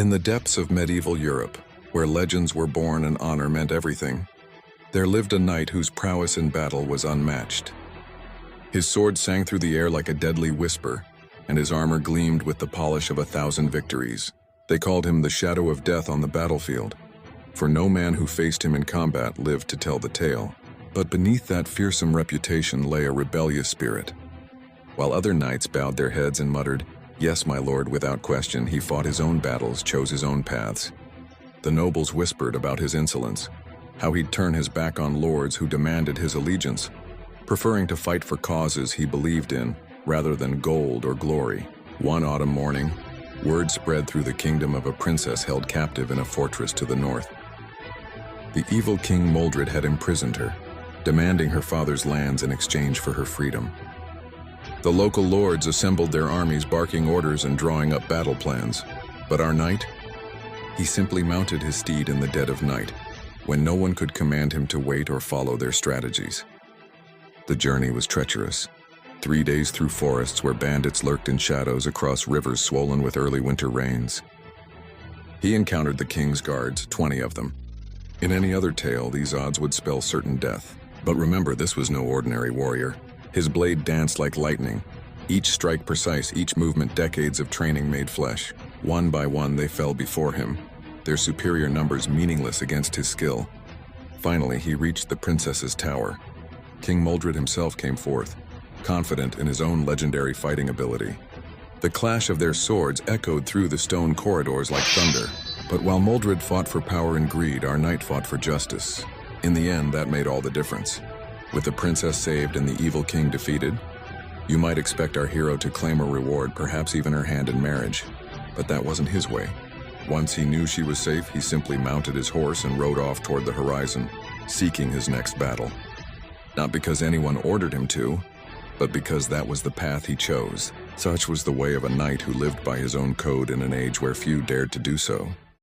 In the depths of medieval Europe, where legends were born and honor meant everything, there lived a knight whose prowess in battle was unmatched. His sword sang through the air like a deadly whisper, and his armor gleamed with the polish of 1,000 victories. They called him the Shadow of Death on the battlefield, for no man who faced him in combat lived to tell the tale. But beneath that fearsome reputation lay a rebellious spirit. While other knights bowed their heads and muttered, "Yes, my lord," without question, he fought his own battles, chose his own paths. The nobles whispered about his insolence, how he'd turn his back on lords who demanded his allegiance, preferring to fight for causes he believed in rather than gold or glory. One autumn morning, word spread through the kingdom of a princess held captive in a fortress to the north. The evil King Moldred had imprisoned her, demanding her father's lands in exchange for her freedom. The local lords assembled their armies, barking orders and drawing up battle plans. But our knight? He simply mounted his steed in the dead of night, when no one could command him to wait or follow their strategies. The journey was treacherous. 3 days through forests where bandits lurked in shadows, across rivers swollen with early winter rains. He encountered the king's guards, 20 of them. In any other tale, these odds would spell certain death. But remember, this was no ordinary warrior. His blade danced like lightning, each strike precise, each movement decades of training made flesh. One by one they fell before him, their superior numbers meaningless against his skill. Finally, he reached the princess's tower. King Moldred himself came forth, confident in his own legendary fighting ability. The clash of their swords echoed through the stone corridors like thunder. But while Moldred fought for power and greed, our knight fought for justice. In the end, that made all the difference. With the princess saved and the evil king defeated, you might expect our hero to claim a reward, perhaps even her hand in marriage. But that wasn't his way. Once he knew she was safe, he simply mounted his horse and rode off toward the horizon, seeking his next battle. Not because anyone ordered him to, but because that was the path he chose. Such was the way of a knight who lived by his own code in an age where few dared to do so.